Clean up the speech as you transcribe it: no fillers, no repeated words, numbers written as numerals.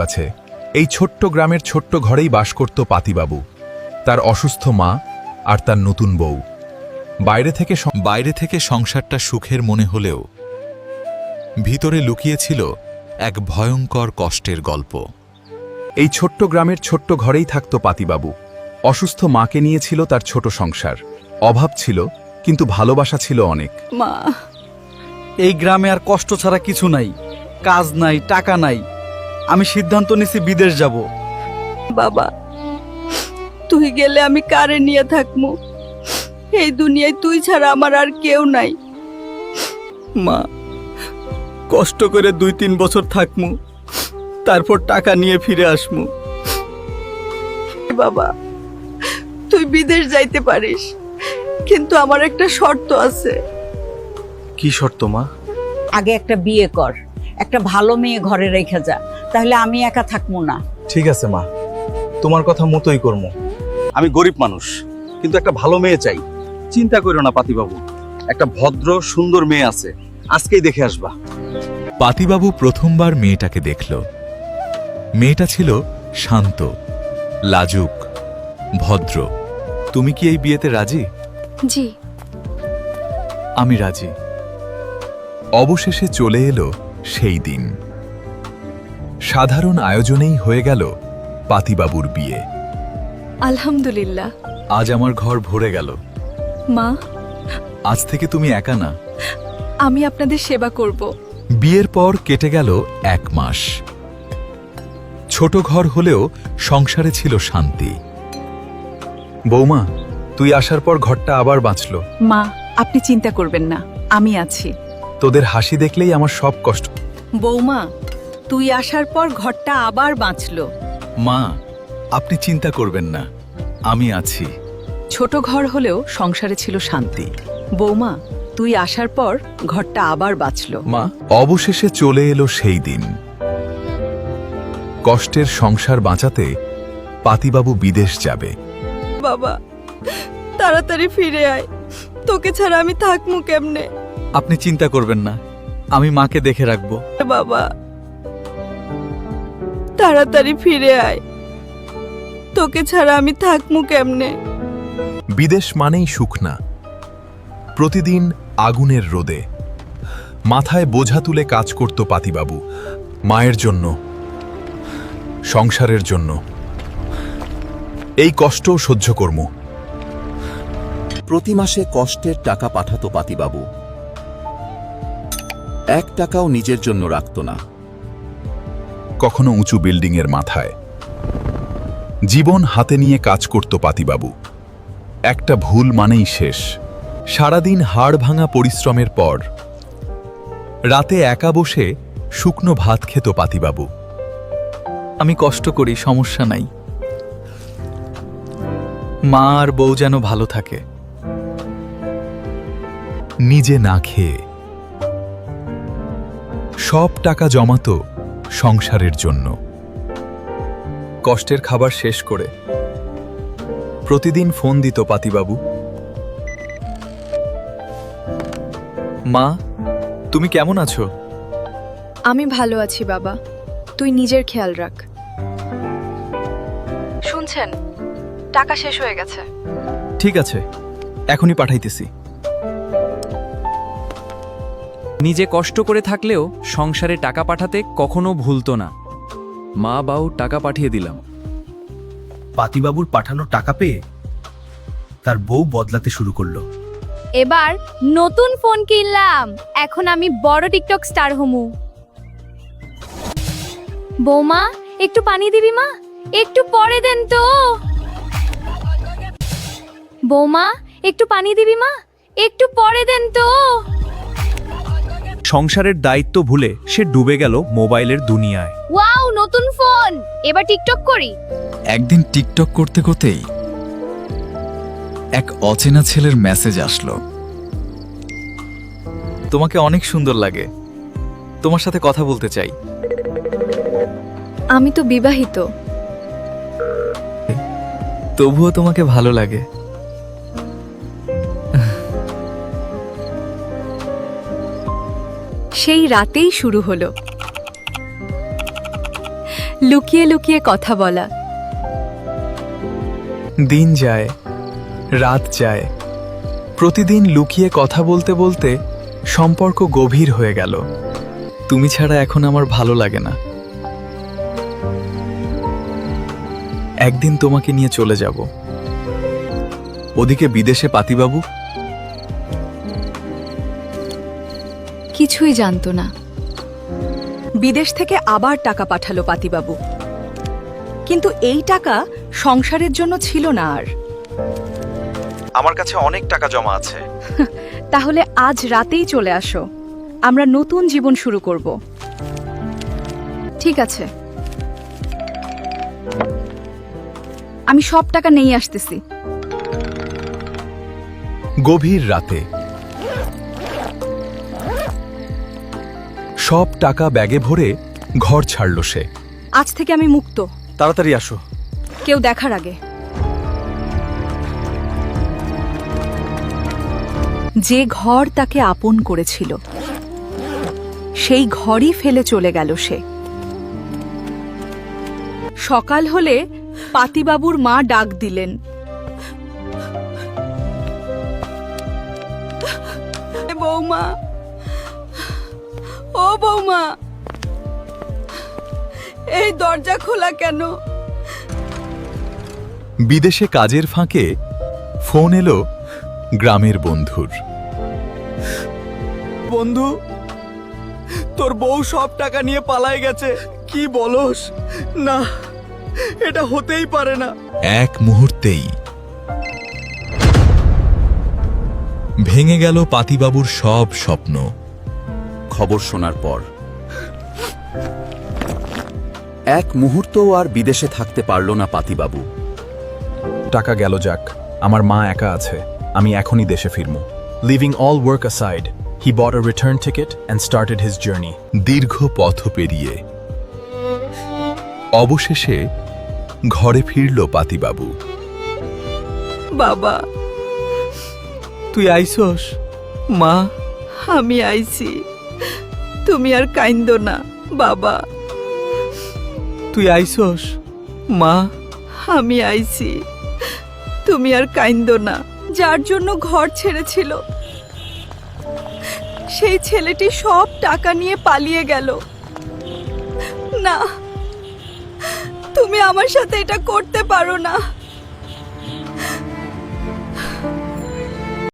আছে। এই ছোট্ট গ্রামের ছোট্ট ঘরেই বাস করত পাতিবাবু, তার অসুস্থ মা আর তার নতুন বউ। বাইরে থেকে সংসারটা সুখের মনে হলেও ভিতরে লুকিয়েছিল এক ভয়ঙ্কর কষ্টের গল্প। এই ছোট্ট গ্রামের ছোট্ট ঘরেই থাকত পাতিবাবু। অসুস্থ মাকে নিয়েছিল তার ছোট সংসার। অভাব ছিল, কিন্তু ভালোবাসা ছিল অনেক। মা, এই গ্রামে আর কষ্ট ছাড়া কিছু নাই। কাজ নাই, টাকা নাই। আমি সিদ্ধান্ত নিছি বিদেশ যাব। বাবা, তুই গেলে আমি কারে নিয়ে থাকবো? এই দুনিয়ায় তুই ছাড়া আমার আর কেউ নাই। মা, কষ্ট করে 2-3 বছর থাকমু, তারপর টাকা নিয়ে ফিরে আসমু। বাবা, তুই বিদেশ যাইতে পারিস, কিন্তু আমার একটা শর্ত আছে। কি শর্ত মা? আগে একটা বিয়ে কর, একটা ভালো মেয়ে ঘরে রেখে যা, তাহলে আমি একা থাকবো না। ঠিক আছে মা, তোমার কথা মতোই করবো। আমি গরিব মানুষ, কিন্তু একটা ভালো মেয়ে চাই। চিন্তা করো না পাতিবাবু, একটা ভদ্র সুন্দর মেয়ে আছে, আজকেই দেখে আসবা। পাতিবাবু প্রথমবার মেয়েটাকে দেখল। মেয়েটা ছিল শান্ত, লাজুক, ভদ্র। তুমি কি এই বিয়েতে রাজি? জি। আমি রাজি। অবশেষে চলে এলো সেই দিন। সাধারণ আয়োজনেই হয়ে গেল পাতিবাবুর বিয়ে। আলহামদুলিল্লাহ। আজ আমার ঘর ভরে গেল। মা, আজ থেকে তুমি একা না। আমি আপনাদের সেবা করব। বিয়ের পর কেটে গেল 1 মাস। ছোট ঘর হলেও সংসারে ছিল শান্তি। বৌমা, তুই আসার পর ঘরটা আবার বাঁচল। মা, আপনি চিন্তা করবেন না, আমি আছি। তোদের হাসি দেখলেই আমার সব কষ্ট। বৌমা, তুই আসার পর ঘরটা আবার বাঁচলো। মা, আপনি চিন্তা করবেন না, আমি আছি। ছোট ঘর হলেও সংসারে ছিল শান্তি। বৌমা, তুই আসার পর ঘরটা আবার বাঁচলো। মা, অবশেষে চলে এলো সেই দিন। কষ্টের সংসার বাঁচাতে পাতিবাবু বিদেশ যাবে। বাবা, তাড়াতাড়ি ফিরে আয়, তোকে ছাড়া আমি থাকবো কেমনে? আপনি চিন্তা করবেন না, আমি মাকে দেখে রাখবো। বাবা, তাড়াতাড়ি ফিরে আয়, তোকে ছাড়া আমি থাকবো কেমনে? বিদেশ মানেই সুখ না। প্রতিদিন আগুনের রোদে মাথায় বোঝা তুলে কাজ করত পাতিবাবু। মায়ের জন্য, সংসারের জন্য। এই কষ্টও সহ্য করব। প্রতি মাসে কষ্টের টাকা পাঠাতো পাতিবাবু। 1 টাকাও নিজের জন্য রাখত না। কখনো উঁচু বিল্ডিংয়ের মাথায় জীবন হাতে নিয়ে কাজ করত পাতিবাবু। একটা ভুল মানেই শেষ। সারাদিন হাড় ভাঙা পরিশ্রমের পর রাতে একা বসে শুকনো ভাত খেত পাতিবাবু। আমি কষ্ট করি, সমস্যা নাই। মা আর বউ যেন ভালো থাকে। নিজে না খেয়ে সব টাকা জমাতো সংসারের জন্য। কষ্টের খাবার শেষ করে প্রতিদিন ফোন দিত পাতিবাবু। মা, তুমি কেমন আছো? আমি ভালো আছি বাবা, তুই নিজের খেয়াল রাখ। শুনছেন, টাকা শেষ হয়ে গেছে। ঠিক আছে, এখনই পাঠাইতেছি। নিজে কষ্ট করে থাকলেও সংসারে টাকা পাঠাতে কখনো ভুলতো না। মা বাউ টাকা পাঠিয়ে দিলাম। পাতিবাবুর পাঠানো টাকা পেয়ে তার বউ বদলাতে শুরু করলো। এবার নতুন ফোন কিনলাম, এখন আমি বড় টিকটক স্টার হমু। বৌমা, একটু পানি দিবি মা? একটু পরে দেন তো। বৌমা, একটু পানি দিবি মা? একটু পরে দেন তো। সংসারের দায়িত্ব ভুলে সে ডুবে গেল মোবাইলের দুনিয়ায়। ওয়াও, নতুন ফোন, এবার টিকটক করি। একদিন টিকটক করতে করতেই এক অচেনা ছেলের মেসেজ আসলো। তোমাকে অনেক সুন্দর লাগে, তোমার সাথে কথা বলতে চাই। আমি তো বিবাহিত। তবুও তোমাকে ভালো লাগে। সেই রাতেই শুরু হলো। লুকিয়ে লুকিয়ে কথা বলা। দিন যায়, রাত যায়, প্রতিদিন লুকিয়ে কথা বলতে বলতে সম্পর্ক গভীর হয়ে গেল। তুমি ছাড়া এখন আমার ভালো লাগে না। একদিন তোমাকে নিয়ে চলে যাব। ওদিকে বিদেশে পাতিবাবু কিছুই জানতো না। বিদেশ থেকে আবার টাকা পাঠালো পাতিবাবু, কিন্তু এই টাকা সংসারের জন্য ছিল না আর। আমার কাছে অনেক টাকা জমা আছে। তাহলে আজ রাতেই চলে আসো, আমরা নতুন জীবন শুরু করব। ঠিক আছে, আমি সব টাকা নিয়ে আসতেছি। গভীর রাতে সব টাকা ব্যাগে ভরে ঘর ছাড়ল সে। আজ থেকে আমি মুক্ত, তাড়াতাড়ি আসো। কেউ দেখার আগে। যে ঘর তাকে আপন করেছিল, সেই ঘরই ফেলে চলে গেল সে। সকাল হলে পাতিবাবুর মা ডাক দিলেন। বৌমা, ও বৌমা, এই দরজা খোলা কেন? বিদেশে কাজের ফাঁকে ফোন এলো গ্রামের বন্ধুর। বন্ধু, তোর বউ সব টাকা নিয়ে পালায় গেছে। কি বলস? না, এটা হতেই পারে না। এক মুহূর্তেই ভেঙে গেল পাতিবাবুর সব স্বপ্ন। খবর শোনার পর এক মুহূর্তও আর বিদেশে থাকতে পারল না পাতিবাবু। টাকা গেল যাক, আমার মা একা আছে। আমি এখনই দেশে ফিরব। Leaving all work aside, he bought a return ticket and started his journey. দীর্ঘ পথ পেরিয়ে অবশেষে ঘরে ফিরল পাতিবাবু। বাবা, তুই আইসোস? মা, আমি আইছি, তুমি আর কাইন্দো না। বাবা, তুই আইসোস? মা, আমি আইছি, তুমি আর কাইন্দো না। যার জন্য ঘর ছেড়েছিল, সেই ছেলেটি সব টাকা নিয়ে পালিয়ে গেল। না, তুমি আমার সাথে এটা করতে পারো না।